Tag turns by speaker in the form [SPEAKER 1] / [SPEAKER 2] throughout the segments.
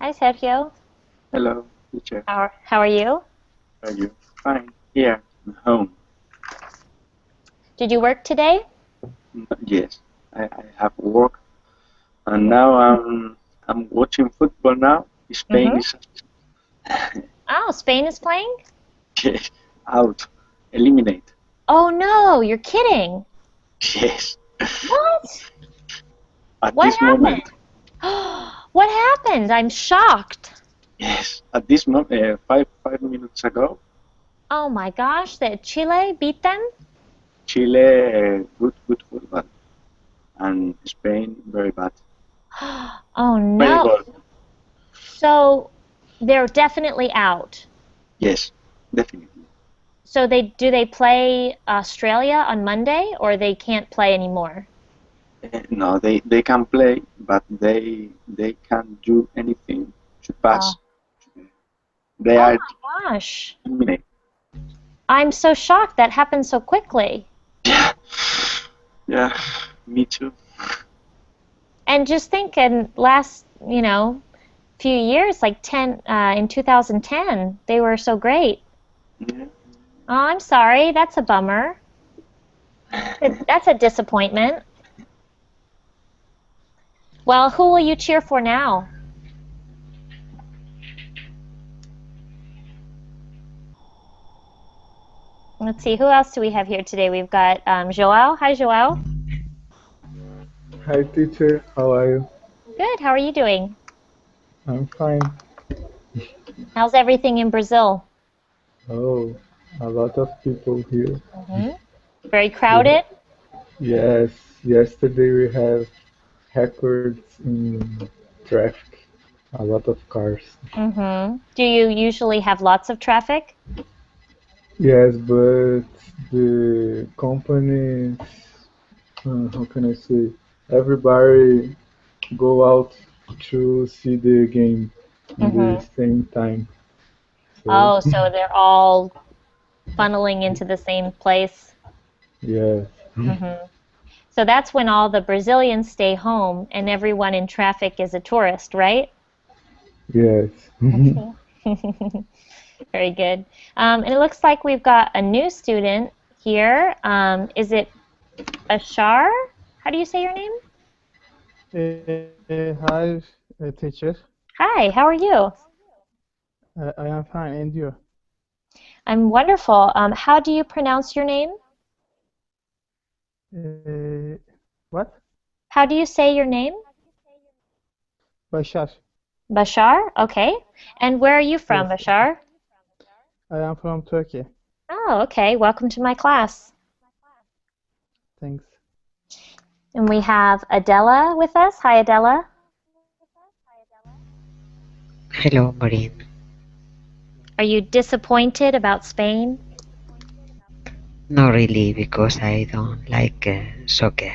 [SPEAKER 1] Hi, Sergio.
[SPEAKER 2] Hello, teacher.
[SPEAKER 1] How are you?
[SPEAKER 2] Are you fine? Here, at home.
[SPEAKER 1] Did you work today?
[SPEAKER 2] Yes, I have work, and now I'm watching football now. Spain
[SPEAKER 1] Mm-hmm.
[SPEAKER 2] is
[SPEAKER 1] Oh, Spain is playing?
[SPEAKER 2] yes, out, eliminate.
[SPEAKER 1] Oh no, you're kidding.
[SPEAKER 2] Yes,
[SPEAKER 1] What?
[SPEAKER 2] at
[SPEAKER 1] What
[SPEAKER 2] this moment.
[SPEAKER 1] happened? What happened? I'm shocked.
[SPEAKER 2] Yes, at this moment. 5 minutes ago,
[SPEAKER 1] Oh my gosh, that Chile beat them?
[SPEAKER 2] Chile good football, and Spain very bad.
[SPEAKER 1] Oh
[SPEAKER 2] Many
[SPEAKER 1] no.
[SPEAKER 2] goals.
[SPEAKER 1] So they're definitely out.
[SPEAKER 2] Yes, definitely.
[SPEAKER 1] So they play Australia on Monday or they can't play anymore?
[SPEAKER 2] No, they can play, but they can't do anything to
[SPEAKER 1] Oh,
[SPEAKER 2] pass. They
[SPEAKER 1] oh
[SPEAKER 2] are
[SPEAKER 1] my gosh.
[SPEAKER 2] eliminated.
[SPEAKER 1] I'm so shocked that happened so quickly.
[SPEAKER 2] Yeah, yeah, me too.
[SPEAKER 1] And just think in last, few years, like in 2010, they were so great.
[SPEAKER 2] Yeah.
[SPEAKER 1] Oh, I'm sorry. That's a bummer. That's a disappointment. Well, who will you cheer for now? Let's see, who else do we have here today? We've got Joao. Hi, Joao.
[SPEAKER 3] Hi teacher, how are you?
[SPEAKER 1] Good. How are you doing?
[SPEAKER 3] I'm fine.
[SPEAKER 1] How's everything in Brazil?
[SPEAKER 3] Oh, a lot of people here.
[SPEAKER 1] hmm Very
[SPEAKER 3] We ha
[SPEAKER 1] crowded?
[SPEAKER 3] yes, yesterday we have records in traffic. A lot of cars.
[SPEAKER 1] Do you usually have lots of traffic?
[SPEAKER 3] Yes, but the companies, how can I say, everybody go out to see the game in the
[SPEAKER 1] hmm
[SPEAKER 3] same time. So,
[SPEAKER 1] Oh, so they're all funneling into the same place.
[SPEAKER 3] yeah,
[SPEAKER 1] hmm So that's when all the Brazilians stay home and everyone in traffic is a tourist, right?
[SPEAKER 3] yes.
[SPEAKER 1] Very good. And it looks like we've got a new student here. Is it Bashar? How do you say your name?
[SPEAKER 4] Hi, teacher.
[SPEAKER 1] Hi, how are you?
[SPEAKER 4] I am fine, and you?
[SPEAKER 1] I'm wonderful. How do you pronounce your name?
[SPEAKER 4] What?
[SPEAKER 1] How do you say your name?
[SPEAKER 4] Bashar.
[SPEAKER 1] Bashar? Okay. And where are you from,
[SPEAKER 4] Yes,
[SPEAKER 1] Bashar?
[SPEAKER 4] I am from Turkey.
[SPEAKER 1] Oh, okay. Welcome to my class.
[SPEAKER 4] Thanks.
[SPEAKER 1] And we have Adela with us. Hi, Adela.
[SPEAKER 5] Hello, Maureen.
[SPEAKER 1] Are you disappointed about Spain?
[SPEAKER 5] Not really, because I don't like soccer.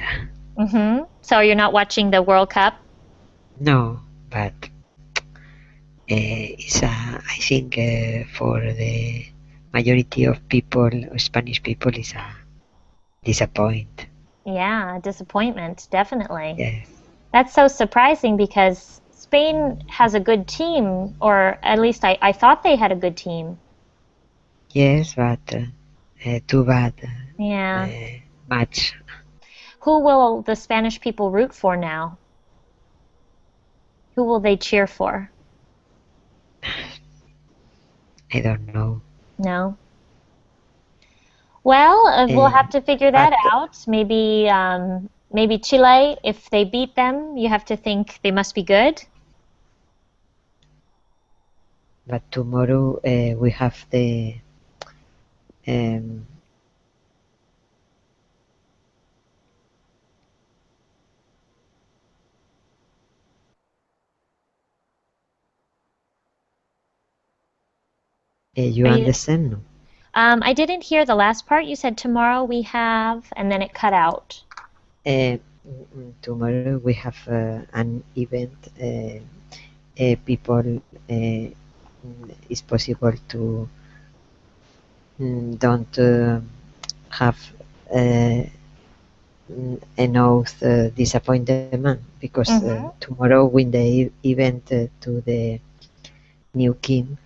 [SPEAKER 1] So you're not watching the World Cup?
[SPEAKER 5] No, but I think for the majority of people, Spanish people, is a disappoint.
[SPEAKER 1] Yeah, disappointment, definitely.
[SPEAKER 5] Yes,
[SPEAKER 1] That's so surprising because Spain has a good team, or at least I thought they had a good team.
[SPEAKER 5] yes, but too bad
[SPEAKER 1] Yeah.
[SPEAKER 5] match.
[SPEAKER 1] Who will the Spanish people root for now? Who will they cheer for?
[SPEAKER 5] I don't know.
[SPEAKER 1] No? Well, we'll have to figure that
[SPEAKER 5] But
[SPEAKER 1] out. Maybe Chile, if they beat them, you have to think they must be good.
[SPEAKER 5] tomorrow we have the um, you
[SPEAKER 1] Are you?
[SPEAKER 5] understand? No?
[SPEAKER 1] I didn't hear the last part. You said tomorrow we have, and then it cut out.
[SPEAKER 5] Tomorrow we have an event. People it's possible to don't have uh, enough disappoint the man because
[SPEAKER 1] Mm-hmm.
[SPEAKER 5] tomorrow when the event to the new king.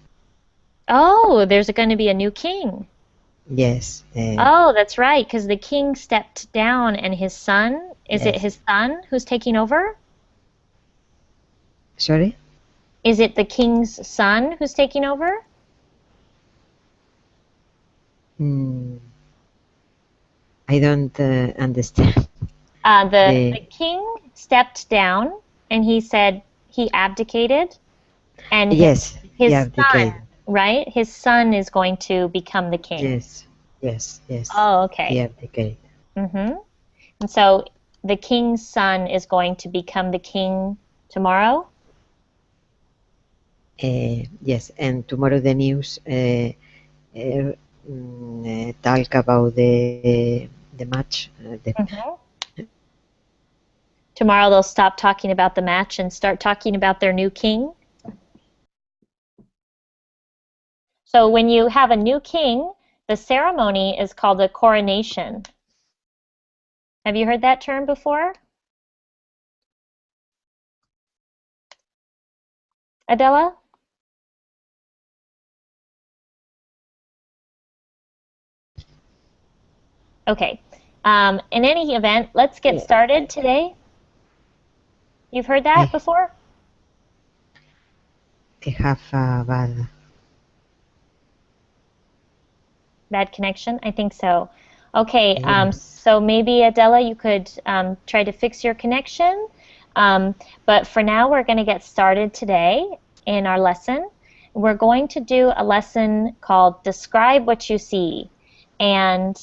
[SPEAKER 1] Oh, there's going to be a new king.
[SPEAKER 5] Yes,
[SPEAKER 1] Oh, that's right, because the king stepped down and his son, is it
[SPEAKER 5] yes.
[SPEAKER 1] his son who's taking over?
[SPEAKER 5] Sorry?
[SPEAKER 1] Is it the king's son who's taking over?
[SPEAKER 5] Mm, I don't understand.
[SPEAKER 1] The
[SPEAKER 5] The
[SPEAKER 1] king stepped down and he said he abdicated, and
[SPEAKER 5] yes, he
[SPEAKER 1] his son,
[SPEAKER 5] abdicated.
[SPEAKER 1] right? His son is going to become the king.
[SPEAKER 5] Yes, yes, yes.
[SPEAKER 1] Oh,
[SPEAKER 5] He
[SPEAKER 1] okay.
[SPEAKER 5] abdicated.
[SPEAKER 1] Mm-hmm. And so the king's son is going to become the king tomorrow?
[SPEAKER 5] Yes, and tomorrow the news talk about the match.
[SPEAKER 1] Mm-hmm. Tomorrow they'll stop talking about the match and start talking about their new king. So when you have a new king, the ceremony is called a coronation. Have you heard that term before, Adela? Okay. In any event, let's get started today. You've heard that
[SPEAKER 5] I,
[SPEAKER 1] before?
[SPEAKER 5] I have a
[SPEAKER 1] Bad connection? I think so. Okay,
[SPEAKER 5] yeah.
[SPEAKER 1] so maybe Adela, you could try to fix your connection. But for now, we're going to get started today in our lesson. We're going to do a lesson called Describe What You See. And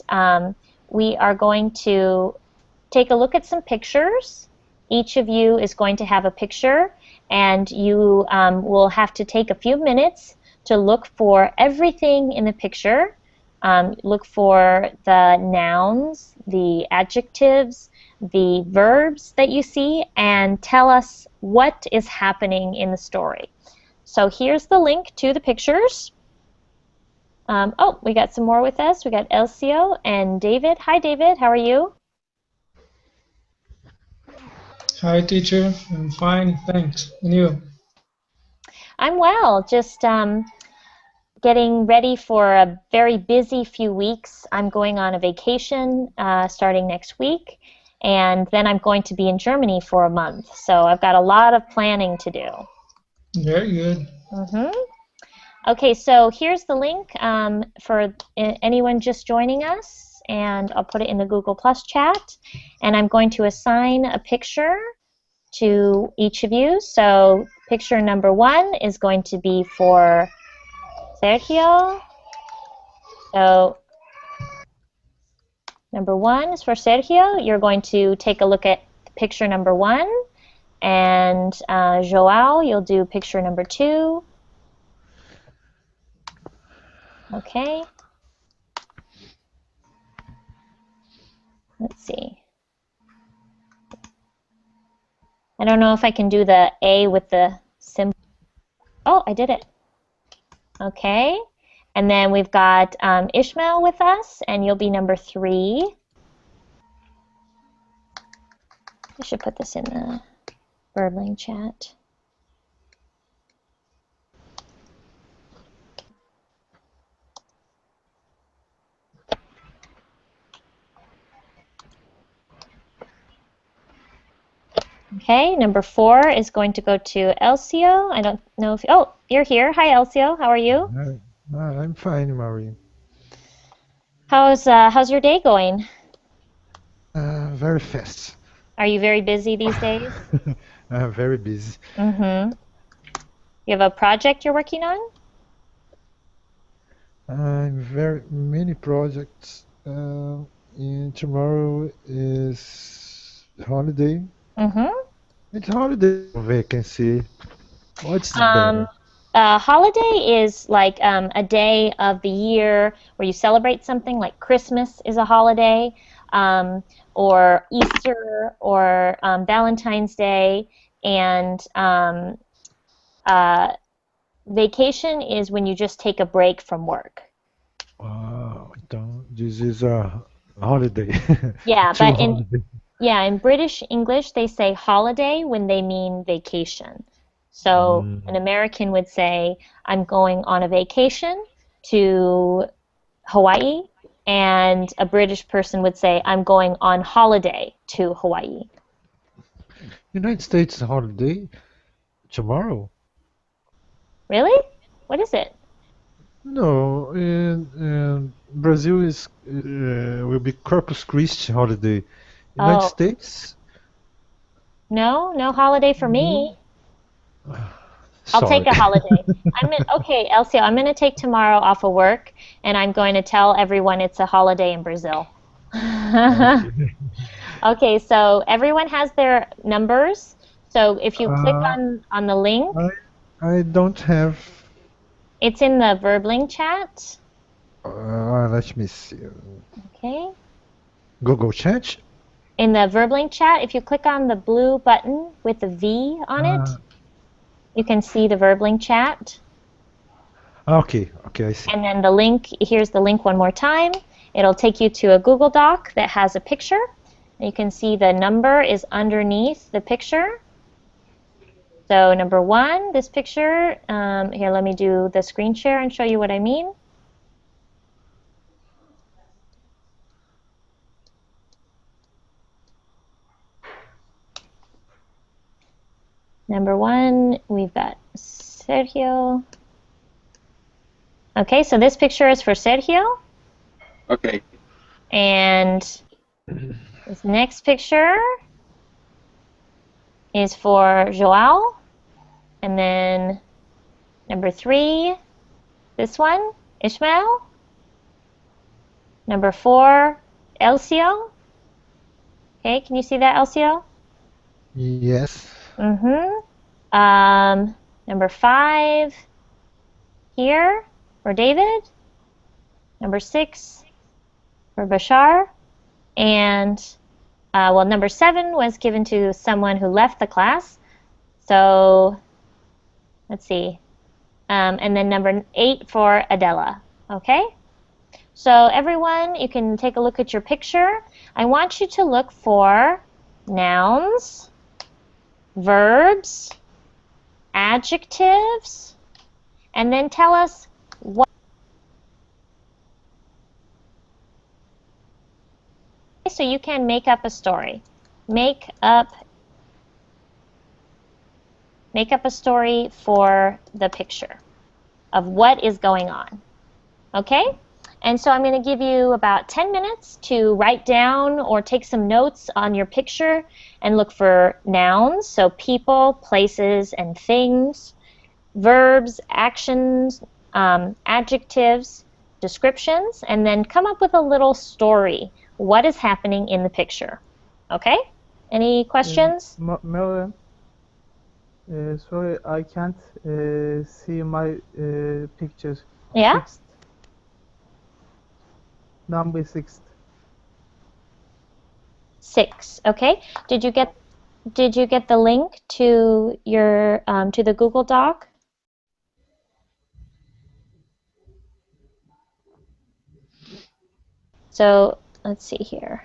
[SPEAKER 1] we are going to take a look at some pictures. Each of you is going to have a picture, and you will have to take a few minutes to look for everything in the picture. Look for the nouns, the adjectives, the verbs that you see, and tell us what is happening in the story. So here's the link to the pictures. Oh, we got some more with us. We got Elcio and David. Hi, David. How are you?
[SPEAKER 6] Hi, teacher. I'm fine, thanks. And you?
[SPEAKER 1] I'm well. Just getting ready for a very busy few weeks. I'm going on a vacation starting next week, and then I'm going to be in Germany for a month. So I've got a lot of planning to do.
[SPEAKER 6] Very good.
[SPEAKER 1] Mm-hmm. Okay, so here's the link for anyone just joining us, and I'll put it in the Google Plus chat. And I'm going to assign a picture to each of you. So picture number 1 is going to be for Sergio. So number 1 is for Sergio. You're going to take a look at picture number 1. And Joao, you'll do picture number 2. Okay. Let's see. I don't know if I can do the A with the symbol. Oh, I did it. Okay. And then we've got Ishmael with us, and you'll be number 3. I should put this in the Birdling chat. Okay, number 4 is going to go to Elcio. I don't know if, oh, you're here. Hi, Elcio. How are you?
[SPEAKER 7] I'm fine, Maureen.
[SPEAKER 1] How's your day going?
[SPEAKER 7] Very fast.
[SPEAKER 1] Are you very busy these days?
[SPEAKER 7] I'm very busy.
[SPEAKER 1] Mm-hmm. You have a project you're working on?
[SPEAKER 7] I'm very many projects. And tomorrow is holiday.
[SPEAKER 1] Mm-hmm.
[SPEAKER 7] It's holiday vacancy. What's
[SPEAKER 1] Um,
[SPEAKER 7] better?
[SPEAKER 1] Holiday is like a day of the year where you celebrate something, like Christmas is a holiday, um, or Easter, or Valentine's Day, and uh, vacation is when you just take a break from work.
[SPEAKER 7] Então, this is a holiday.
[SPEAKER 1] Yeah,
[SPEAKER 7] True
[SPEAKER 1] but
[SPEAKER 7] holiday.
[SPEAKER 1] in British English they say holiday when they mean vacation. So an
[SPEAKER 7] Mm.
[SPEAKER 1] American would say, I'm going on a vacation to Hawaii, and a British person would say, I'm going on holiday to Hawaii.
[SPEAKER 7] United States holiday tomorrow.
[SPEAKER 1] Really? What is it?
[SPEAKER 7] No, in Brazil is will be Corpus Christi holiday. United
[SPEAKER 1] Oh,
[SPEAKER 7] States?
[SPEAKER 1] no, no holiday for me.
[SPEAKER 7] No.
[SPEAKER 1] I'll take
[SPEAKER 7] Sorry.
[SPEAKER 1] a holiday. Okay, Elsie, I'm gonna take tomorrow off of work, and I'm going to tell everyone it's a holiday in Brazil.
[SPEAKER 7] Okay.
[SPEAKER 1] Okay, so everyone has their numbers. So if you click
[SPEAKER 7] Uh,
[SPEAKER 1] on the link,
[SPEAKER 7] I I don't have.
[SPEAKER 1] it's in the Verbling chat.
[SPEAKER 7] Let me see.
[SPEAKER 1] Okay.
[SPEAKER 7] Google Chat.
[SPEAKER 1] In the Verbling chat, if you click on the blue button with the V on
[SPEAKER 7] Uh,
[SPEAKER 1] it, you can see the Verbling chat.
[SPEAKER 7] okay, okay, I see.
[SPEAKER 1] And then the link, here's the link one more time. It'll take you to a Google Doc that has a picture. You can see the number is underneath the picture. So number one, this picture, here, let me do the screen share and show you what I mean. Number one, we've got Sergio. Okay, so this picture is for Sergio.
[SPEAKER 2] Okay.
[SPEAKER 1] And this next picture is for Joao. And then number three, this one, Ishmael. Number four, Elcio. Okay, can you see that, Elcio?
[SPEAKER 7] Yes.
[SPEAKER 1] Mm-hmm. Number five here for David. Number six for Bashar. And, well, number seven was given to someone who left the class. So, let's see. And then number 8 for Adela. Okay? So everyone, you can take a look at your picture. I want you to look for nouns, verbs, adjectives, and then tell us what. So you can make up a story. Make up a story for the picture of what is going on. Okay? And so I'm going to give you about 10 minutes to write down or take some notes on your picture and look for nouns, so people, places, and things, verbs, actions, adjectives, descriptions, and then come up with a little story. What is happening in the picture? Okay? Any questions?
[SPEAKER 4] Maureen, sorry, I can't see my pictures.
[SPEAKER 1] Yeah?
[SPEAKER 4] Sixth, number six.
[SPEAKER 1] 6. Okay. Did you get the link to your to the Google Doc? So let's see here.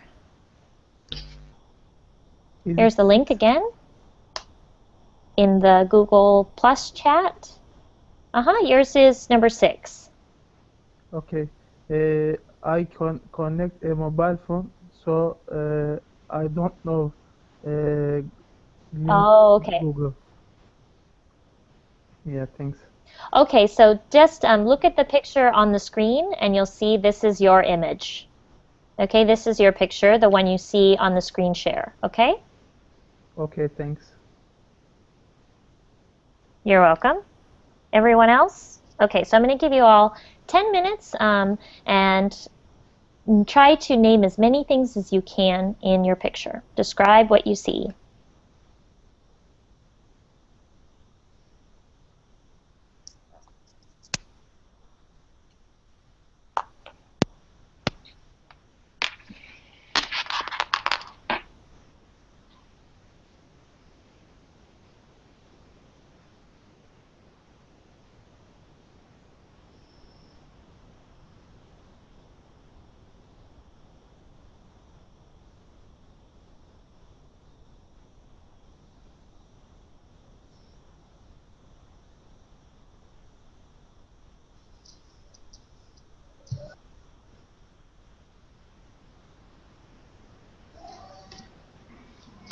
[SPEAKER 4] Is
[SPEAKER 1] Here's
[SPEAKER 4] it
[SPEAKER 1] the link
[SPEAKER 4] six?
[SPEAKER 1] again in the Google Plus chat. Yours is number 6.
[SPEAKER 4] Okay. I connect a mobile phone, so I don't know link
[SPEAKER 1] Oh, okay.
[SPEAKER 4] Google. Yeah, thanks.
[SPEAKER 1] Okay, so just look at the picture on the screen and you'll see this is your image. Okay, this is your picture, the one you see on the screen share. Okay?
[SPEAKER 4] Okay, thanks.
[SPEAKER 1] You're welcome. Everyone else? Okay, so I'm going to give you all 10 minutes and try to name as many things as you can in your picture. Describe what you see.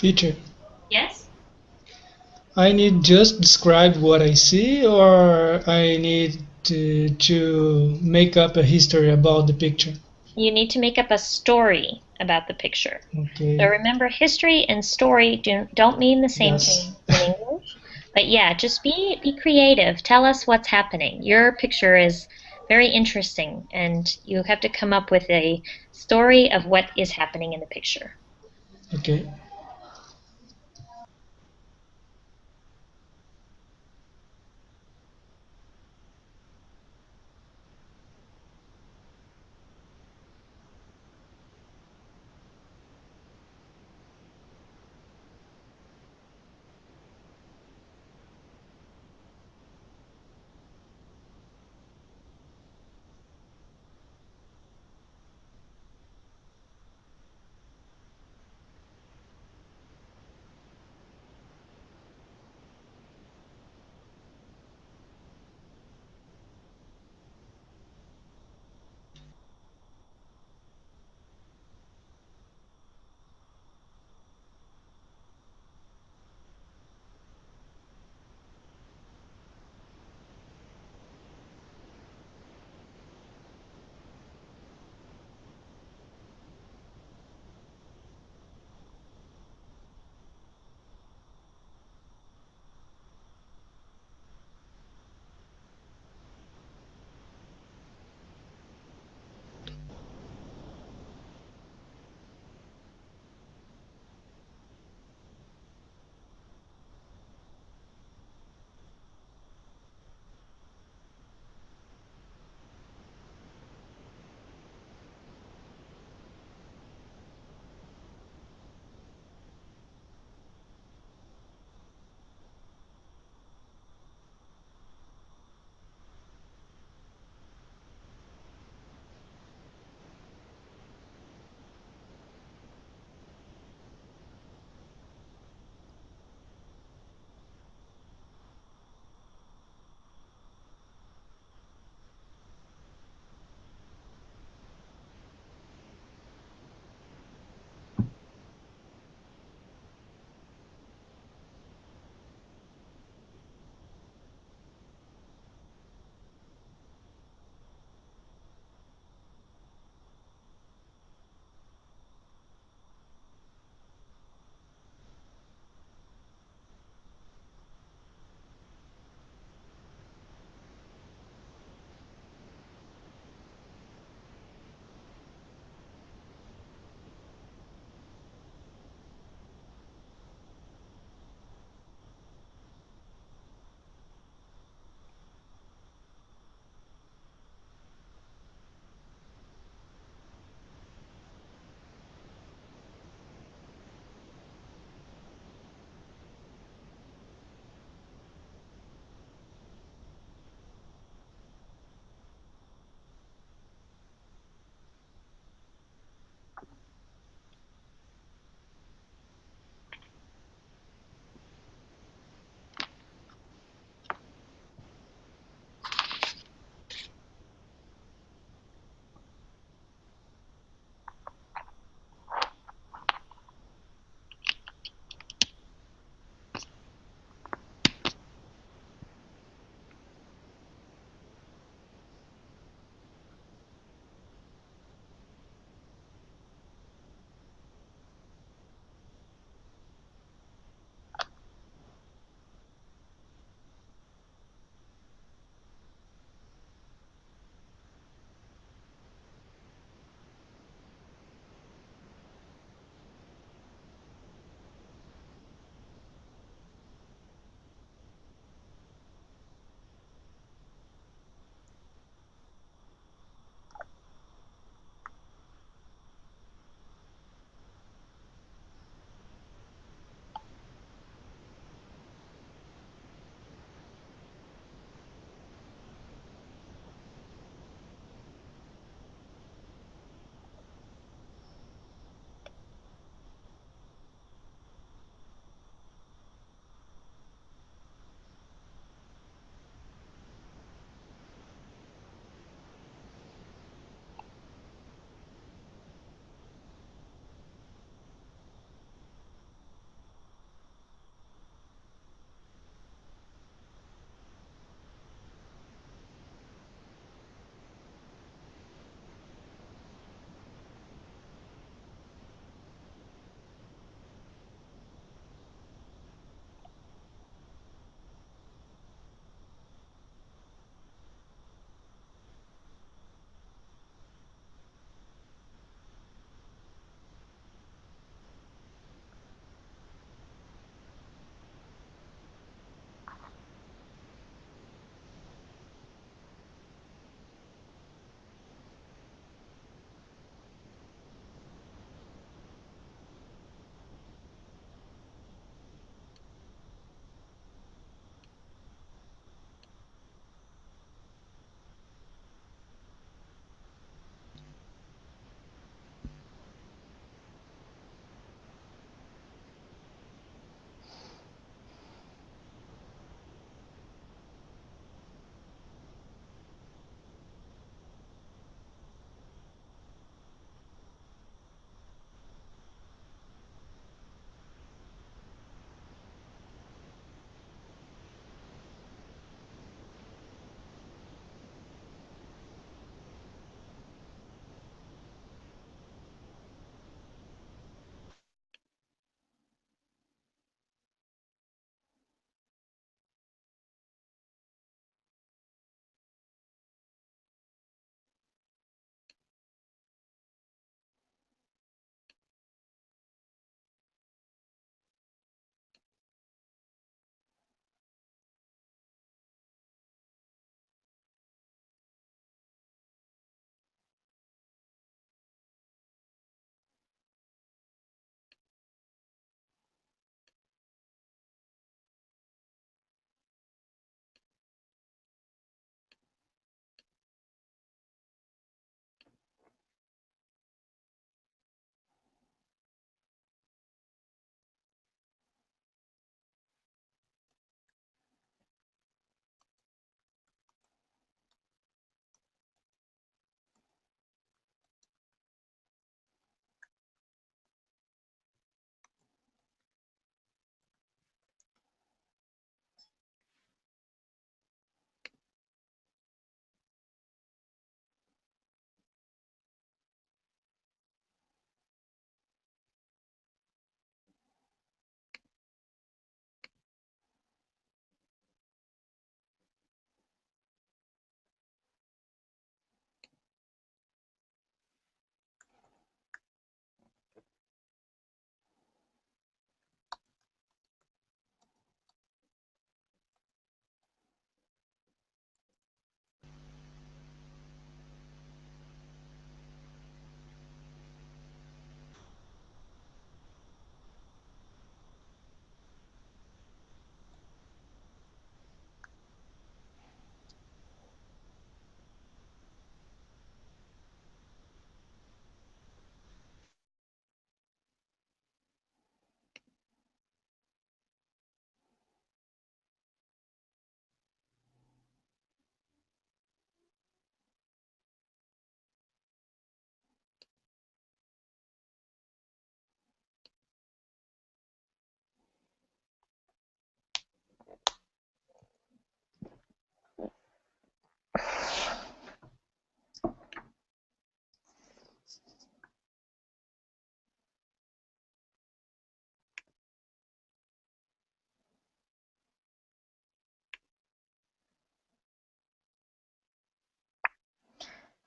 [SPEAKER 6] Teacher,
[SPEAKER 1] Yes?
[SPEAKER 6] I need just describe what I see, or I need to make up a history about the picture.
[SPEAKER 1] You need to make up a story about the picture.
[SPEAKER 6] Okay.
[SPEAKER 1] So remember, history and story don't mean the same
[SPEAKER 6] Yes.
[SPEAKER 1] thing in English. But yeah, just be creative. Tell us what's happening. Your picture is very interesting, and you have to come up with a story of what is happening in the picture.
[SPEAKER 6] Okay.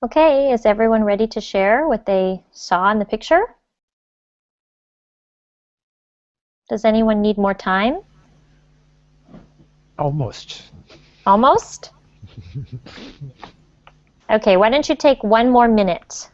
[SPEAKER 1] Okay, is everyone ready to share what they saw in the picture? Does anyone need more time?
[SPEAKER 7] Almost.
[SPEAKER 1] Almost? Okay, why don't you take 1 more minute?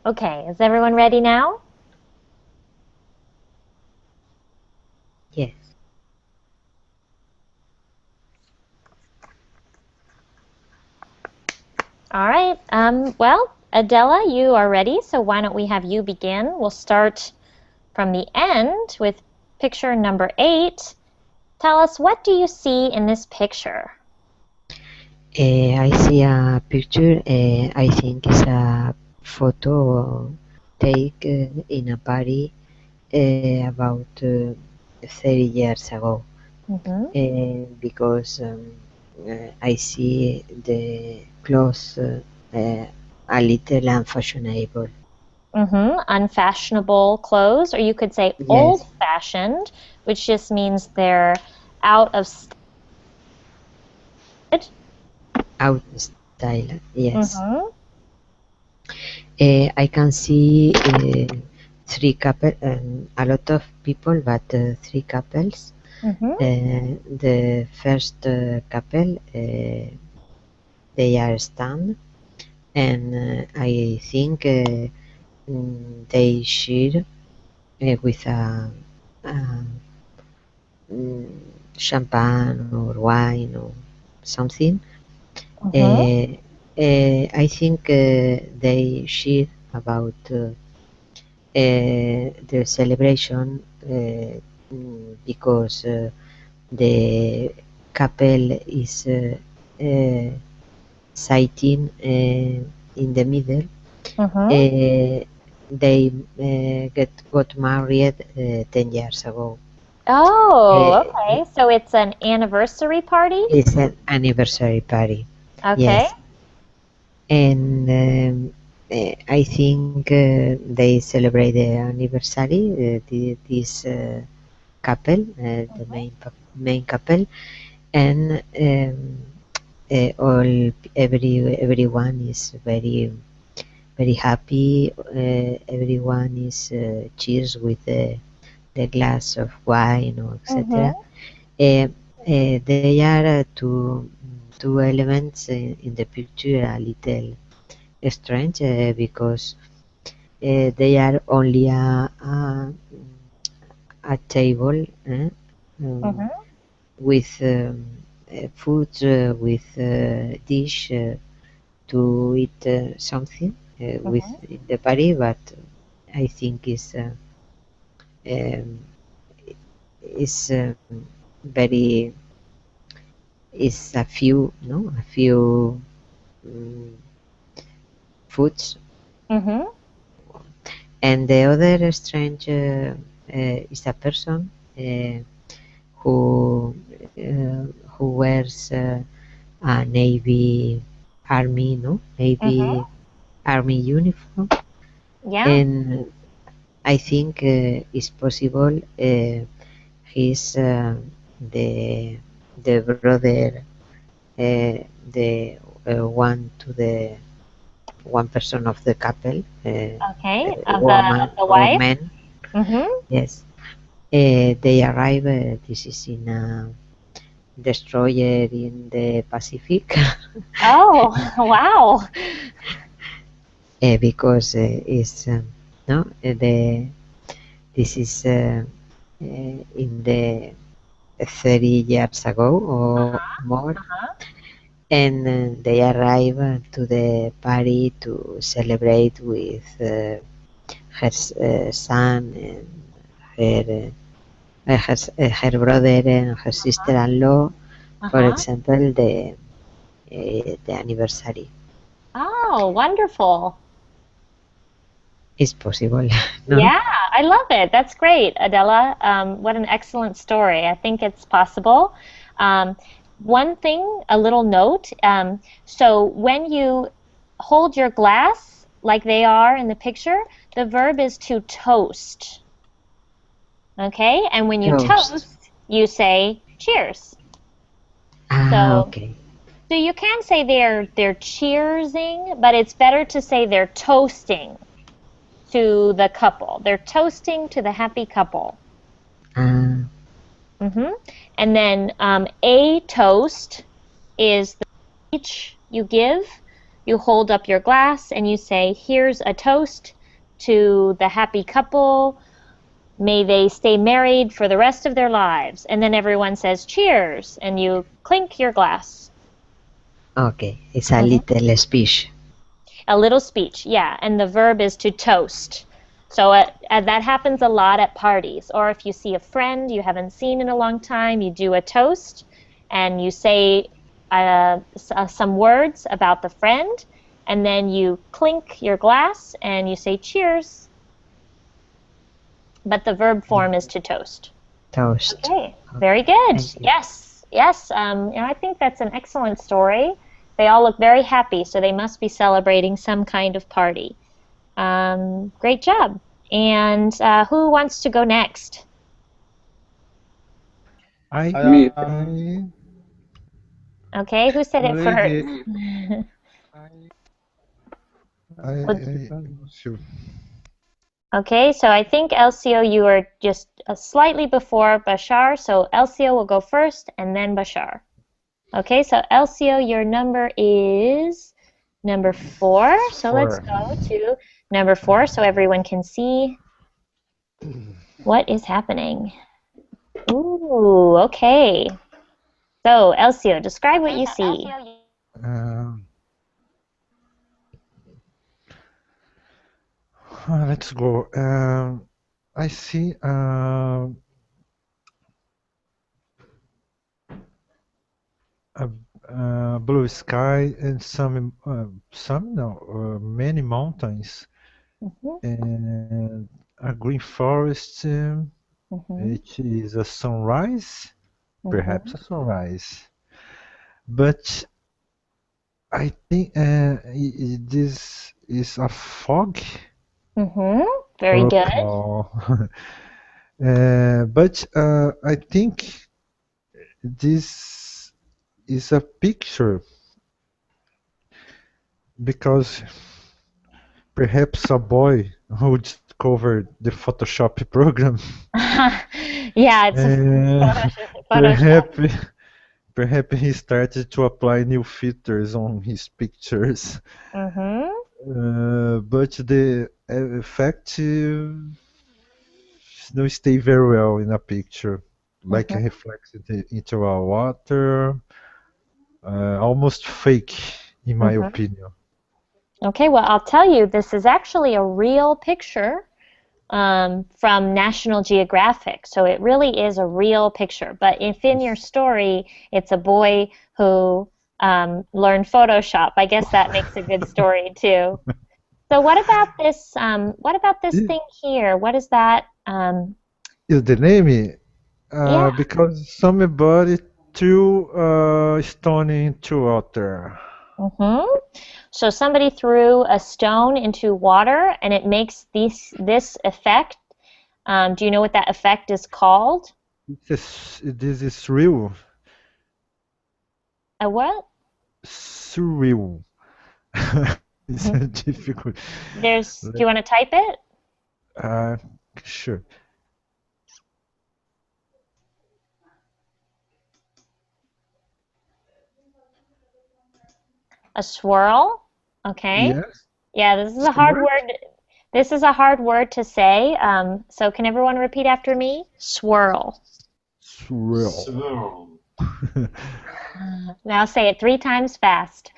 [SPEAKER 1] Okay, is everyone ready now?
[SPEAKER 5] Yes.
[SPEAKER 1] All right, well, Adela, you are ready, so why don't we have you begin? We'll start from the end with picture number 8. Tell us, what do you see in this picture?
[SPEAKER 5] I see a picture. I think it's a photo take in a party about 30 years ago. Because I see the clothes a little unfashionable.
[SPEAKER 1] Unfashionable clothes, or you could say
[SPEAKER 5] Yes,
[SPEAKER 1] old-fashioned, which just means they're out of style.
[SPEAKER 5] out of style. Yes.
[SPEAKER 1] Mm-hmm.
[SPEAKER 5] I can see three couple, a lot of people, but three couples. The first couple, they are stand, and I think they share with a champagne or wine or something. I think they share about the celebration because the couple is sitting in the middle. They got married 10 years ago.
[SPEAKER 1] Oh,
[SPEAKER 5] Uh,
[SPEAKER 1] okay. So it's an anniversary party?
[SPEAKER 5] it's an anniversary party.
[SPEAKER 1] Okay.
[SPEAKER 5] Yes. And I think they celebrate the anniversary, this couple, the main couple, and everyone is very happy. Everyone is cheers with the glass of wine or etc. They are two elements in the picture a little strange because they are only a table with food with dish to eat something with the party, but I think um, is very is a few um, foods. And the other strange is a person who who wears a navy army, no, navy army uniform,
[SPEAKER 1] Yeah.
[SPEAKER 5] and I think it's possible he's the brother, the one to the one person of the couple,
[SPEAKER 1] Okay.
[SPEAKER 5] woman
[SPEAKER 1] Of the
[SPEAKER 5] or
[SPEAKER 1] wife.
[SPEAKER 5] man.
[SPEAKER 1] Mm-hmm.
[SPEAKER 5] Yes, they arrive. This is in a destroyer in the Pacific.
[SPEAKER 1] Oh, wow.
[SPEAKER 5] Because it's no the this is in the 30 years ago or more, and they arrive to the party to celebrate with her son and her brother and her sister-in-law, for example, the anniversary.
[SPEAKER 1] Oh, wonderful.
[SPEAKER 5] Is possible, no?
[SPEAKER 1] Yeah, I love it. That's great, Adela. What an excellent story. I think it's possible. One thing, a little note. So when you hold your glass like they are in the picture, the verb is to toast. Okay? And when you toast, you say cheers. So
[SPEAKER 5] Okay.
[SPEAKER 1] so you can say they're cheersing, but it's better to say they're toasting to the couple. They're toasting to the happy couple.
[SPEAKER 5] Ah,
[SPEAKER 1] And then a toast is the speech you give. You hold up your glass and you say, "Here's a toast to the happy couple. May they stay married for the rest of their lives." And then everyone says, "Cheers," and you clink your glass.
[SPEAKER 5] okay. It's a little speech.
[SPEAKER 1] A little speech, yeah, and the verb is to toast. So that happens a lot at parties. Or if you see a friend you haven't seen in a long time, you do a toast and you say some words about the friend, and then you clink your glass and you say cheers. But the verb form is to toast.
[SPEAKER 5] Toast.
[SPEAKER 1] Okay, very good. Yes, yes. I think that's an excellent story. They all look very happy, so they must be celebrating some kind of party. Great job. And who wants to go next?
[SPEAKER 2] Me.
[SPEAKER 1] Okay, who said it first?
[SPEAKER 7] Sure.
[SPEAKER 1] Okay, so I think Elcio, you are just slightly before Bashar, so Elcio will go first and then Bashar. Okay, so Elcio, your number is number 4. So let's go to number 4 so everyone can see what is happening. Ooh, okay. So, Elcio, describe what you see.
[SPEAKER 7] Let's go. I see a blue sky and many mountains and a green forest. It is a sunrise, perhaps a sunrise, but I think this is a fog.
[SPEAKER 1] Very good.
[SPEAKER 7] But I think this is a picture because perhaps a boy who discovered the Photoshop program.
[SPEAKER 1] Yeah, it's Photoshop.
[SPEAKER 7] Perhaps he started to apply new filters on his pictures. But the effect don't stay very well in a picture, like reflected into a water, almost fake, in my opinion.
[SPEAKER 1] Okay, well, I'll tell you, this is actually a real picture from National Geographic. So it really is a real picture. But if in your story it's a boy who learned Photoshop, I guess that makes a good story too. So what about this? What about this thing here? What is that?
[SPEAKER 7] Is the name
[SPEAKER 1] Yeah.
[SPEAKER 7] Because somebody threw a stone into water.
[SPEAKER 1] Mm-hmm. So somebody threw a stone into water and it makes this effect. Do you know what that effect is called?
[SPEAKER 7] This is surreal.
[SPEAKER 1] A what?
[SPEAKER 7] Surreal. It's difficult.
[SPEAKER 1] Do you want to type it?
[SPEAKER 7] Uh, sure.
[SPEAKER 1] A swirl? Okay.
[SPEAKER 7] Yes.
[SPEAKER 1] Yeah, this is
[SPEAKER 7] It's
[SPEAKER 1] a hard
[SPEAKER 7] correct.
[SPEAKER 1] word. This is a hard word to say. So can everyone repeat after me? Swirl.
[SPEAKER 7] Surreal.
[SPEAKER 1] Now say it 3 times fast.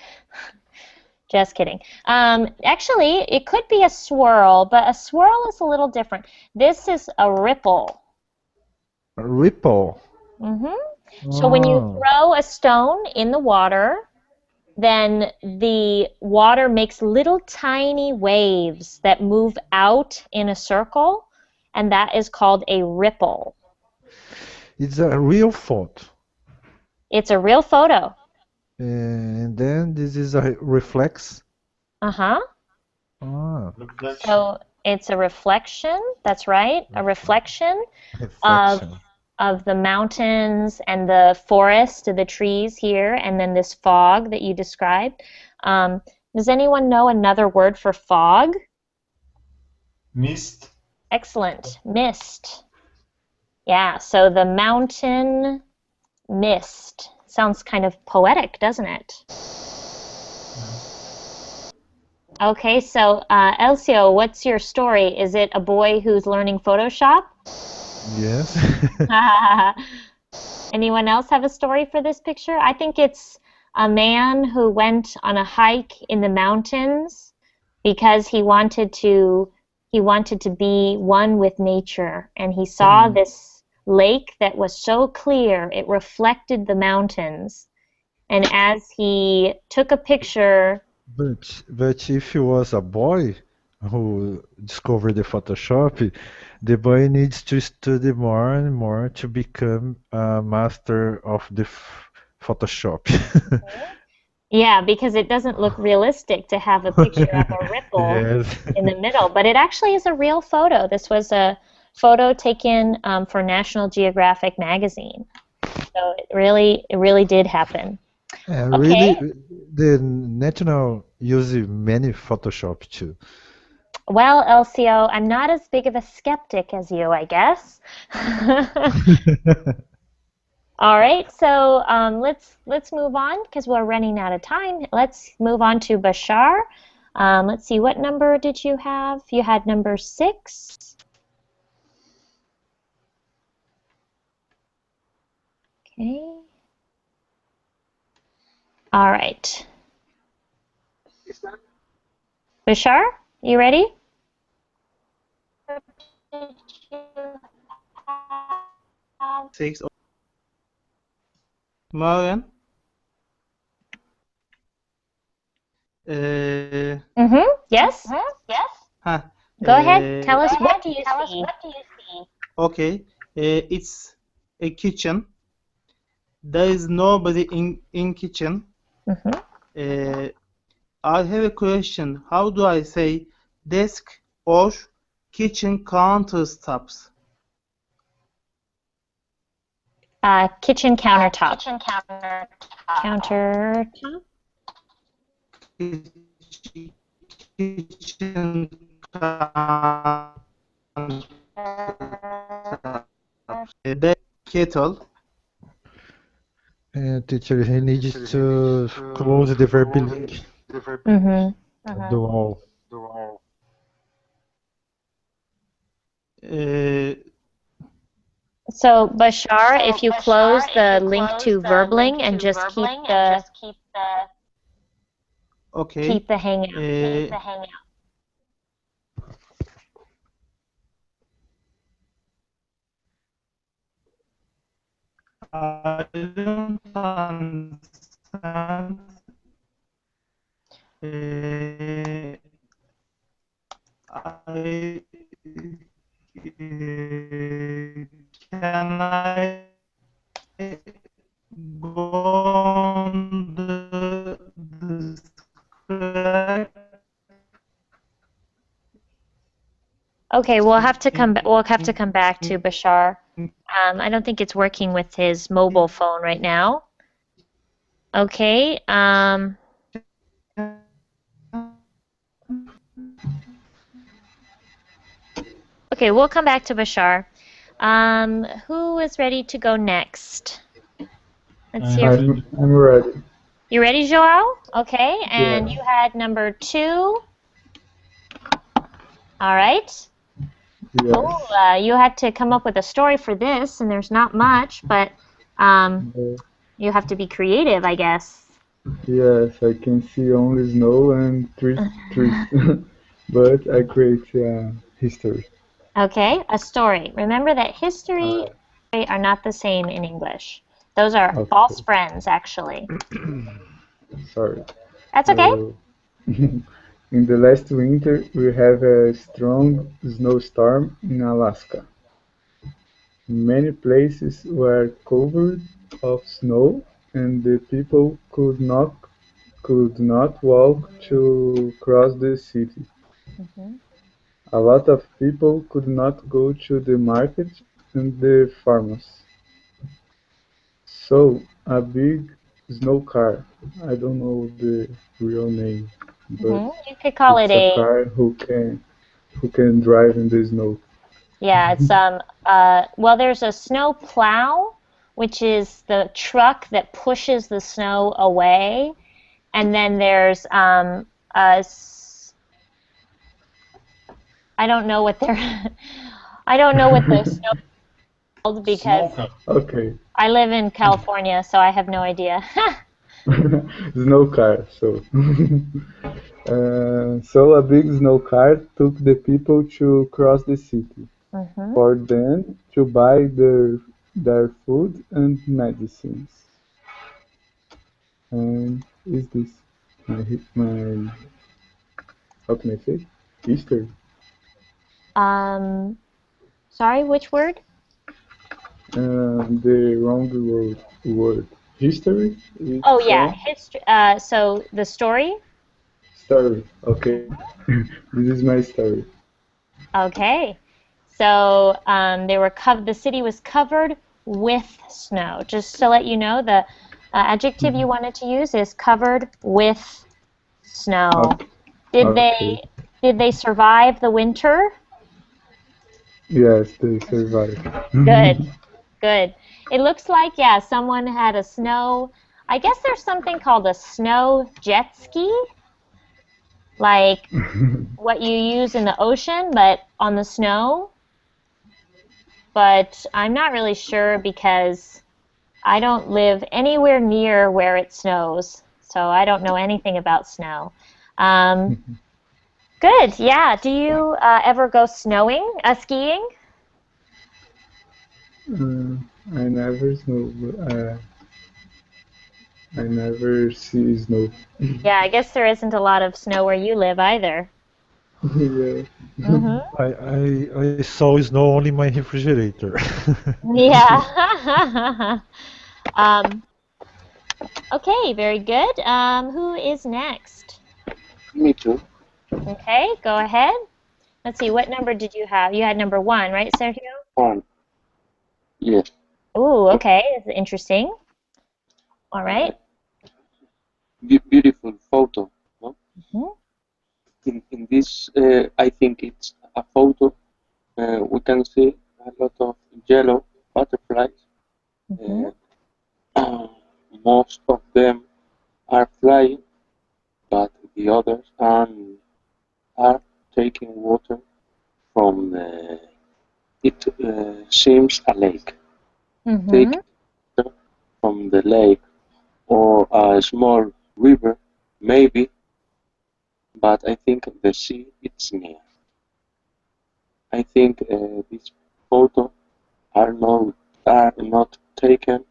[SPEAKER 1] Just kidding. Actually, it could be a swirl, but a swirl is a little different. This is a ripple.
[SPEAKER 7] Ripple.
[SPEAKER 1] hmm So when you
[SPEAKER 7] Oh.
[SPEAKER 1] throw a stone in the water, then the water makes little tiny waves that move out in a circle, and that is called a ripple.
[SPEAKER 7] It's a real photo.
[SPEAKER 1] It's a real photo.
[SPEAKER 7] And then this is a reflex.
[SPEAKER 1] Uh-huh.
[SPEAKER 7] Ah,
[SPEAKER 1] So it's a reflection, that's right, a reflection of
[SPEAKER 7] reflection.
[SPEAKER 1] of the mountains and the forest, the trees here, and then this fog that you described. Does anyone know another word for fog?
[SPEAKER 8] Mist.
[SPEAKER 1] Excellent. Mist. Yeah, so the mountain mist. Sounds kind of poetic, doesn't it? Okay, so Elcio, what's your story? Is it a boy who's learning Photoshop?
[SPEAKER 7] Yes.
[SPEAKER 1] Anyone else have a story for this picture? I think it's a man who went on a hike in the mountains because he wanted to be one with nature, and he saw this lake that was so clear it reflected the mountains. And as he took a picture,
[SPEAKER 7] But if he was a boy who discovered the Photoshop, the boy needs to study more and more to become a master of the Photoshop.
[SPEAKER 1] yeah, because it doesn't look realistic to have a picture of a ripple
[SPEAKER 7] Yes.
[SPEAKER 1] in the middle, but it actually is a real photo. This was a photo taken for National Geographic magazine. So it really did happen.
[SPEAKER 7] And really,
[SPEAKER 1] Okay,
[SPEAKER 7] the National uses many Photoshop too.
[SPEAKER 1] well, LCO, I'm not as big of a skeptic as you, I guess. All right, so let's move on because we're running out of time. Let's move on to Bashar. Let's see, what number did you have? You had number 6. Okay. All right. Bashar, you ready?
[SPEAKER 4] Six. Maureen,
[SPEAKER 1] Mm-hmm. Yes.
[SPEAKER 4] huh,
[SPEAKER 1] Go ahead. Tell us
[SPEAKER 4] it-
[SPEAKER 1] what do you see?
[SPEAKER 4] okay. It's a kitchen. There is nobody in kitchen.
[SPEAKER 1] Mm-hmm.
[SPEAKER 4] Uh, I have a question. How do I say desk or kitchen countertops?
[SPEAKER 1] Kitchen countertop. Counter.
[SPEAKER 4] Kitchen countertop. The kettle.
[SPEAKER 7] And teacher, he needs to close the verb link
[SPEAKER 1] Mm-hmm.
[SPEAKER 7] at the wall.
[SPEAKER 4] Uh,
[SPEAKER 1] So Bashar, if you close the link to Verbling and just
[SPEAKER 4] okay.
[SPEAKER 1] keep the hangout.
[SPEAKER 4] I don't understand. I can I go on the script?
[SPEAKER 1] Okay, we'll have to come. We'll have to come back to Bashar. I don't think it's working with his mobile phone right now. Okay. Okay, we'll come back to Bashar. Who is ready to go next? Let's hear.
[SPEAKER 3] I'm ready.
[SPEAKER 1] You ready, Joao? Okay, and
[SPEAKER 3] Yeah.
[SPEAKER 1] you had number 2. All right.
[SPEAKER 3] Yes.
[SPEAKER 1] Oh, you had to come up with a story for this, and there's not much, but you have to be creative, I guess.
[SPEAKER 3] Yes, I can see only snow and trees, but I create history.
[SPEAKER 1] Okay, a story. Remember that history and story are not the same in English. Those are false
[SPEAKER 3] Okay,
[SPEAKER 1] friends, actually.
[SPEAKER 3] sorry.
[SPEAKER 1] That's okay.
[SPEAKER 3] In the last winter, we have a strong snowstorm in Alaska. Many places were covered of snow, and the people could not walk to cross the city.
[SPEAKER 1] Mhm.
[SPEAKER 3] A lot of people could not go to the market and the farms. So a big snow car, I don't know the real name, but
[SPEAKER 1] You could call it
[SPEAKER 3] it's a
[SPEAKER 1] a,
[SPEAKER 3] car who can drive in the snow.
[SPEAKER 1] yeah, it's well, there's a snow plow, which is the truck that pushes the snow away, and then there's a I don't know what they're I don't know what the snow is called because
[SPEAKER 3] Okay,
[SPEAKER 1] I live in California, so I have no idea.
[SPEAKER 3] snow car. So, so a big snow car took the people to cross the city
[SPEAKER 1] Mhm.
[SPEAKER 3] for them to buy their food and medicines. And is this my how can I say history?
[SPEAKER 1] Um, Sorry, which word?
[SPEAKER 3] The wrong word. History.
[SPEAKER 1] Oh
[SPEAKER 3] It's
[SPEAKER 1] yeah, history. So the story.
[SPEAKER 3] story. Okay, this is my story.
[SPEAKER 1] Okay. So the city was covered with snow. Just to let you know, the adjective you wanted to use is covered with snow.
[SPEAKER 3] Okay.
[SPEAKER 1] Did
[SPEAKER 3] Okay.
[SPEAKER 1] they survive the winter?
[SPEAKER 3] Yes, they survived.
[SPEAKER 1] Good, good. It looks like, yeah, someone had a snow. I guess there's something called a snow jet ski, like what you use in the ocean, but on the snow. But I'm not really sure because I don't live anywhere near where it snows, so I don't know anything about snow. Um, Good, yeah. Do you ever go skiing?
[SPEAKER 3] Uh, I never snow. I never see snow.
[SPEAKER 1] Yeah, I guess there isn't a lot of snow where you live either.
[SPEAKER 3] Yeah.
[SPEAKER 1] Hmm.
[SPEAKER 7] I saw snow only in my refrigerator.
[SPEAKER 1] Yeah. um, okay, very good. Who is next?
[SPEAKER 2] Me too.
[SPEAKER 1] Okay, go ahead. Let's see, what number did you have? You had number 1, right, Sergio?
[SPEAKER 2] On. Yes.
[SPEAKER 1] Ooh, okay, this is interesting. All
[SPEAKER 2] Uh,
[SPEAKER 1] right.
[SPEAKER 2] Beautiful photo. No?
[SPEAKER 1] Mhm.
[SPEAKER 2] In this, I think it's a photo. We can see a lot of yellow butterflies.
[SPEAKER 1] Mhm.
[SPEAKER 2] Uh, most of them are flying, but the others are taking water from the. It seems a lake. Taking
[SPEAKER 1] Mhm.
[SPEAKER 2] water from the lake or a small river, maybe, but I think the sea is near. I think these photos are not taken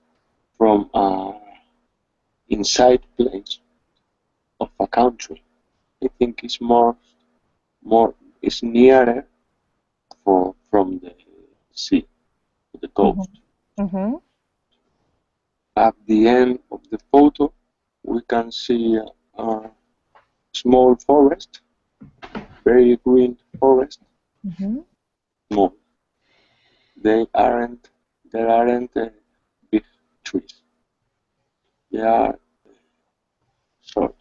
[SPEAKER 2] from a inside place of a country. I think it's more it's nearer from the sea, the coast.
[SPEAKER 1] Mm-hmm.
[SPEAKER 2] At the end of the photo, we can see a small forest, very green forest.
[SPEAKER 1] Mm-hmm.
[SPEAKER 2] Small. There aren't big trees. They are short,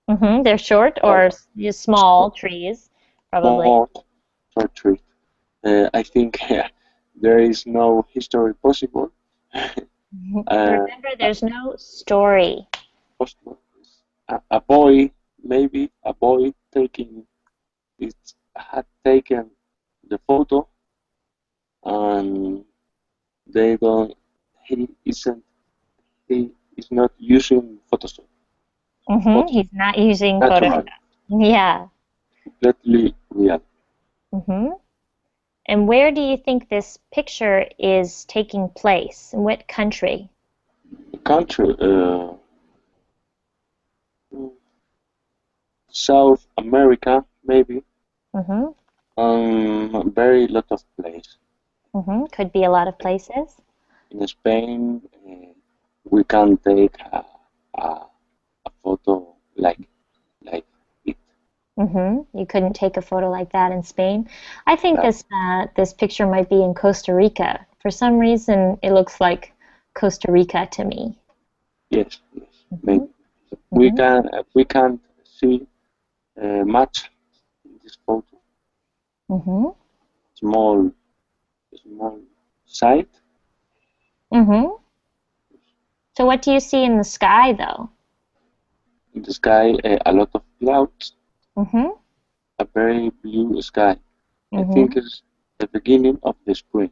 [SPEAKER 1] Mm-hmm. They're short or just small
[SPEAKER 2] short,
[SPEAKER 1] trees, probably.
[SPEAKER 2] small, short trees. I think there is no history possible.
[SPEAKER 1] Remember, there's no story.
[SPEAKER 2] Possible. A boy, maybe a boy had taken the photo, and they don't. He isn't. He is not using Photoshop.
[SPEAKER 1] Mm-hmm.
[SPEAKER 2] Photoshop
[SPEAKER 1] He's not using
[SPEAKER 2] natural,
[SPEAKER 1] Photoshop. Yeah.
[SPEAKER 2] completely real.
[SPEAKER 1] Mm-hmm. And where do you think this picture is taking place? In what country?
[SPEAKER 2] Country, South America, maybe.
[SPEAKER 1] Mm-hmm.
[SPEAKER 2] Very lot of place.
[SPEAKER 1] Mm-hmm. Could be a lot of places.
[SPEAKER 2] In Spain, we can take a photo like it.
[SPEAKER 1] Mm-hmm. You couldn't take a photo like that in Spain. I think
[SPEAKER 2] That,
[SPEAKER 1] this picture might be in Costa Rica. For some reason, it looks like Costa Rica to me.
[SPEAKER 2] yes,
[SPEAKER 1] Mm-hmm.
[SPEAKER 2] maybe. We
[SPEAKER 1] Mm-hmm.
[SPEAKER 2] can we can't see much in this photo.
[SPEAKER 1] Mm-hmm.
[SPEAKER 2] Small small site
[SPEAKER 1] Mm-hmm. So what do you see in the sky, though?
[SPEAKER 2] in the sky, a lot of clouds,
[SPEAKER 1] Mm-hmm.
[SPEAKER 2] a very blue sky. I think
[SPEAKER 1] Mm-hmm.
[SPEAKER 2] it's the beginning of the spring.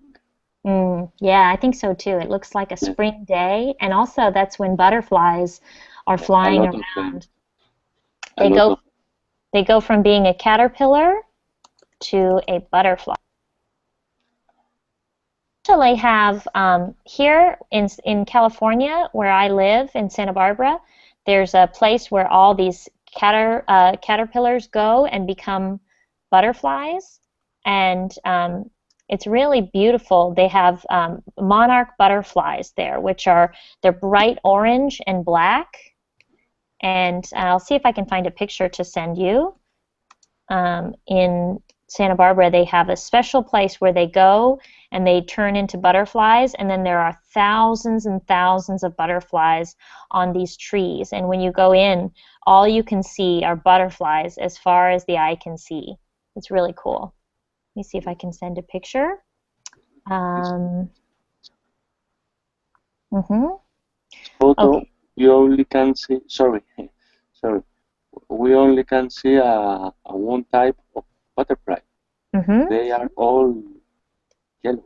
[SPEAKER 1] Yeah, I think so too. It looks like a
[SPEAKER 2] Yes,
[SPEAKER 1] spring day, and also that's when butterflies are
[SPEAKER 2] a
[SPEAKER 1] flying
[SPEAKER 2] lot of them,
[SPEAKER 1] around.
[SPEAKER 2] a
[SPEAKER 1] They
[SPEAKER 2] lot
[SPEAKER 1] go
[SPEAKER 2] of
[SPEAKER 1] they go from being a caterpillar to a butterfly. Actually have here in California where I live in Santa Barbara, there's a place where all these caterpillars go and become butterflies, and it's really beautiful. They have monarch butterflies there, which are they're bright orange and black, and I'll see if I can find a picture to send you. In Santa Barbara, they have a special place where they go and they turn into butterflies, and then there are thousands and thousands of butterflies on these trees. And when you go in, all you can see are butterflies as far as the eye can see. It's really cool. Let me see if I can send a picture.
[SPEAKER 2] this
[SPEAKER 1] Um, mhm.
[SPEAKER 2] photo.
[SPEAKER 1] Okay.
[SPEAKER 2] You only can see. Sorry, sorry. We only can see a one type of butterfly.
[SPEAKER 1] Mhm.
[SPEAKER 2] They are all yellow.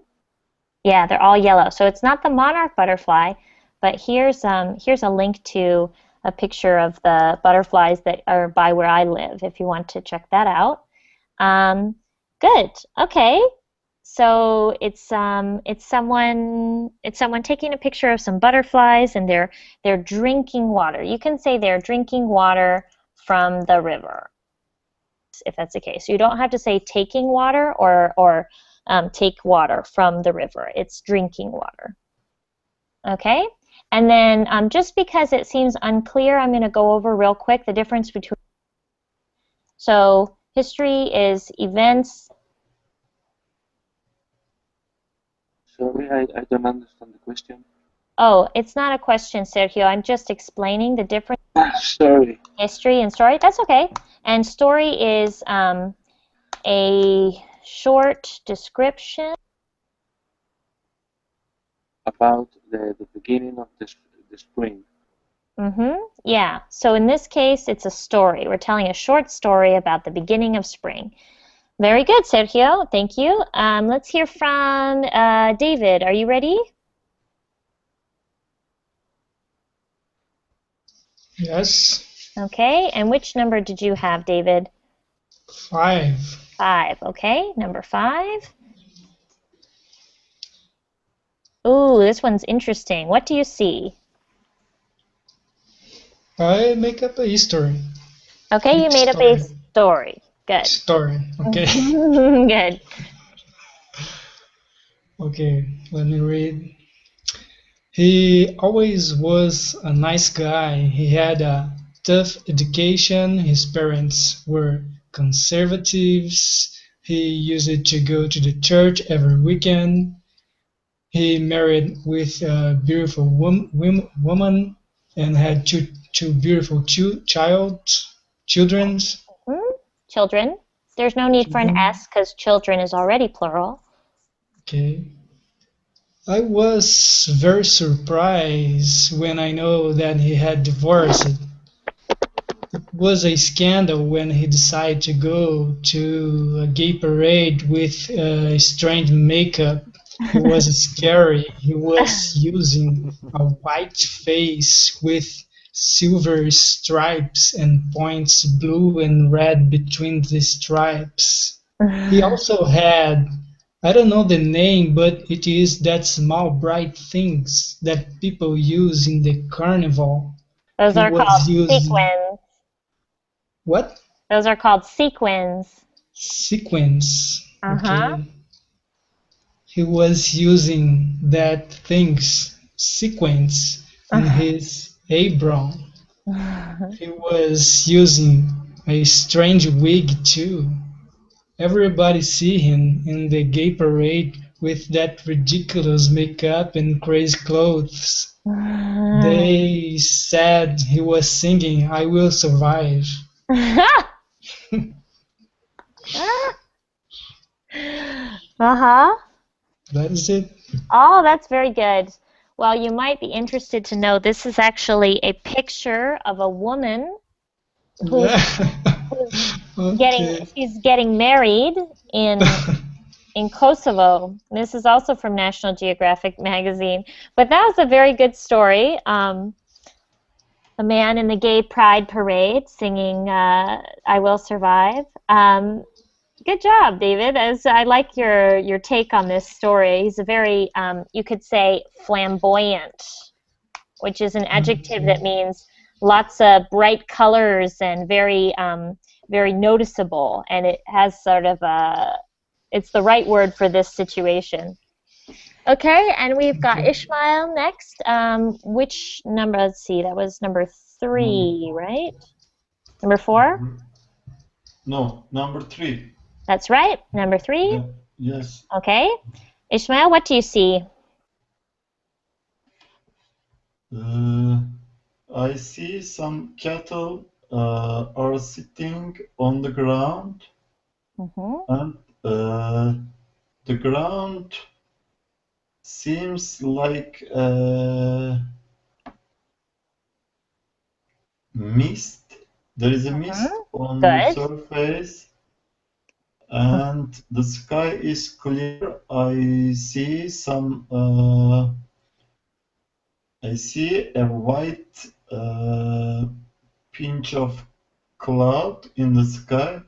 [SPEAKER 1] Yeah, they're all yellow. So it's not the monarch butterfly, but here's a link to a picture of the butterflies that are by where I live if you want to check that out. Um, Good. Okay. So it's someone taking a picture of some butterflies and they're drinking water. You can say they're drinking water from the river if that's the case. You don't have to say taking water or take water from the river. It's drinking water. Okay? And then just because it seems unclear, I'm going to go over real quick the difference between. So history is events.
[SPEAKER 2] Sorry, I don't understand the question.
[SPEAKER 1] Oh, it's not a question, Sergio. I'm just explaining the difference
[SPEAKER 2] Sorry.
[SPEAKER 1] between history and story. That's okay. And story is a short description.
[SPEAKER 2] About the beginning of the spring.
[SPEAKER 1] Yeah. So in this case, it's a story. We're telling a short story about the beginning of spring. Very good, Sergio. Thank you. Let's hear from David. Are you ready?
[SPEAKER 6] Yes.
[SPEAKER 1] Okay. And which number did you have, David?
[SPEAKER 6] 5.
[SPEAKER 1] 5. Okay. Number 5. Ooh, this one's interesting. What do you see?
[SPEAKER 6] I make up a history.
[SPEAKER 1] Okay, you
[SPEAKER 6] Big
[SPEAKER 1] made up a
[SPEAKER 6] story.
[SPEAKER 1] story. Good.
[SPEAKER 6] Story. Okay.
[SPEAKER 1] Good.
[SPEAKER 6] Okay, let me read. He always was a nice guy. He had a tough education. His parents were conservatives. He used to go to the church every weekend. He married with a beautiful woman and had two beautiful children.
[SPEAKER 1] Children. There's no need for an S because children is already plural.
[SPEAKER 6] Okay. I was very surprised when I know that he had divorced. It was a scandal when he decided to go to a gay parade with strange makeup. He was scary. He was using a white face with silver stripes and points blue and red between the stripes. He also had, I don't know the name, but it is that small bright things that people use in the carnival.
[SPEAKER 1] Those
[SPEAKER 6] He
[SPEAKER 1] are called
[SPEAKER 6] was using
[SPEAKER 1] sequins.
[SPEAKER 6] what?
[SPEAKER 1] Those are called sequins.
[SPEAKER 6] Sequence.
[SPEAKER 1] Uh-huh.
[SPEAKER 6] Okay. He was using that things sequence in his apron. He was using a strange wig too. Everybody see him in the gay parade with that ridiculous makeup and crazy clothes. They said he was singing I Will Survive.
[SPEAKER 1] Uh-huh.
[SPEAKER 6] That is it.
[SPEAKER 1] Oh, that's very good. Well, you might be interested to know this is actually a picture of a woman who's
[SPEAKER 6] Okay.
[SPEAKER 1] she's getting married in Kosovo. This is also from National Geographic magazine. But that was a very good story. A man in the gay pride parade singing "I Will Survive." Good job, David. As I like your take on this story. He's a very you could say flamboyant, which is an adjective that means lots of bright colors and very noticeable, and it has sort of a it's the right word for this situation. Okay, and we've got Ishmael next. Which number? Let's see. That was number 3, right? Number 4?
[SPEAKER 8] No, number 3.
[SPEAKER 1] That's right. Number 3.
[SPEAKER 8] Yeah. Yes.
[SPEAKER 1] Okay. Ishmael, what do you see?
[SPEAKER 8] I see some cattle are sitting on the ground, and the ground seems like mist. There is a mist on the
[SPEAKER 1] Good.
[SPEAKER 8] surface, and the sky is clear. I see a white pinch of cloud in the sky,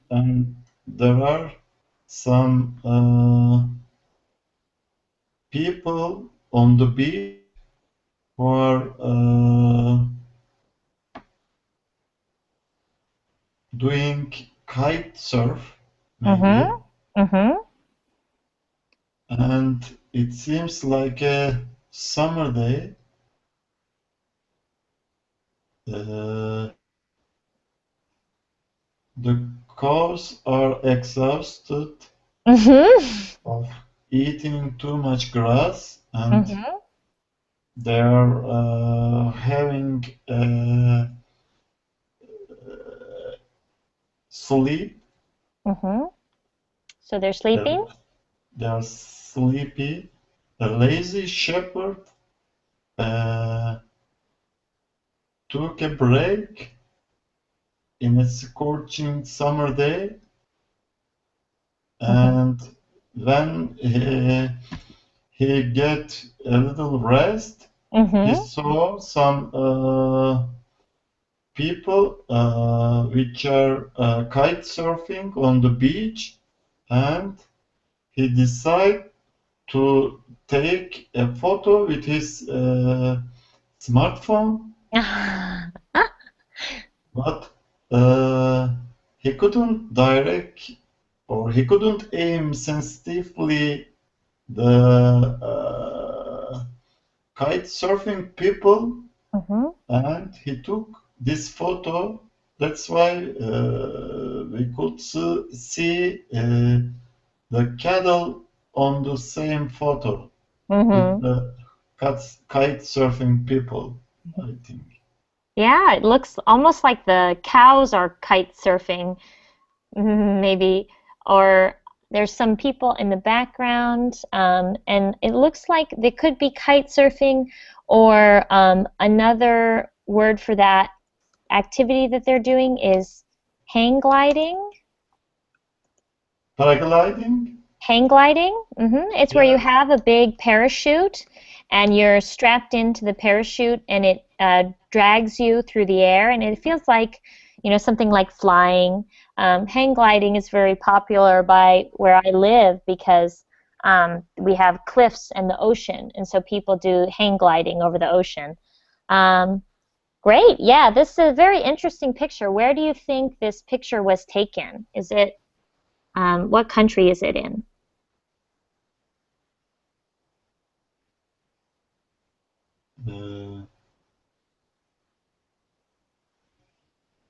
[SPEAKER 8] and there are some people on the beach who are doing kite surf, maybe, and it seems like a summer day. The cows are exhausted of eating too much grass, and they are having sleep.
[SPEAKER 1] So they're sleeping?
[SPEAKER 8] They are sleepy. A lazy shepherd took a break in a scorching summer day, and when he get a little rest, he saw some people which are kite surfing on the beach, and he decided to take a photo with his smartphone, but he couldn't direct, or he couldn't aim sensitively the kite surfing people, and he took this photo. That's why we could see the cattle on the same photo with the kite surfing people, I think.
[SPEAKER 1] Yeah, it looks almost like the cows are kite surfing, maybe, or there's some people in the background, and it looks like they could be kite surfing, or another word for that activity that they're doing is hang gliding.
[SPEAKER 8] Paragliding?
[SPEAKER 1] Hang gliding? It's where you
[SPEAKER 8] Yeah.
[SPEAKER 1] have a big parachute and you're strapped into the parachute and it drags you through the air and it feels like, something like flying. Hang gliding is very popular by where I live because we have cliffs and the ocean, and so people do hang gliding over the ocean. Great. Yeah, this is a very interesting picture. Where do you think this picture was taken? Is it, what country is it in?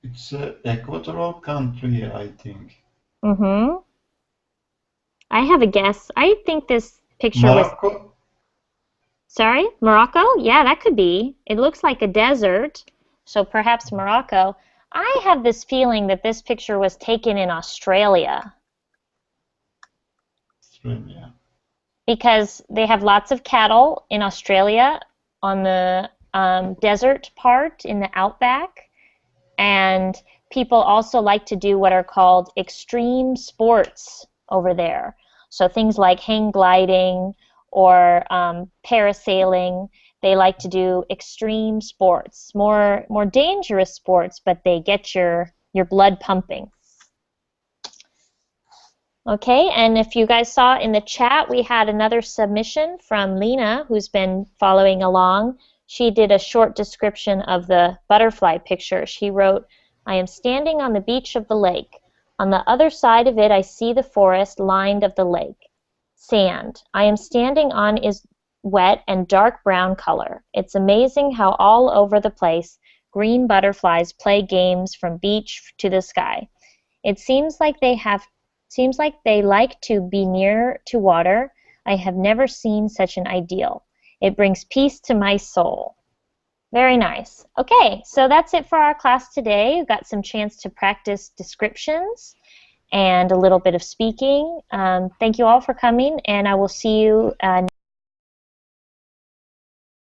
[SPEAKER 8] It's an equatorial country, I think.
[SPEAKER 1] I have a guess. I think this picture was...
[SPEAKER 8] Morocco?
[SPEAKER 1] Sorry? Morocco? Yeah, that could be. It looks like a desert, so perhaps Morocco. I have this feeling that this picture was taken in Australia.
[SPEAKER 8] Australia.
[SPEAKER 1] Because they have lots of cattle in Australia on the desert part in the outback, and people also like to do what are called extreme sports over there. So things like hang gliding or parasailing. They like to do extreme sports, more dangerous sports, but they get your blood pumping. Okay, and if you guys saw in the chat, we had another submission from Lena, who's been following along. She did a short description of the butterfly picture. She wrote, "I am standing on the beach of the lake. On the other side of it, I see the forest lined of the lake. Sand I am standing on is wet and dark brown color. It's amazing how all over the place green butterflies play games from beach to the sky. It seems like they like to be near to water. I have never seen such an ideal. It brings peace to my soul." Very nice. Okay, so that's it for our class today. We've got some chance to practice descriptions and a little bit of speaking. Thank you all for coming, and I will see you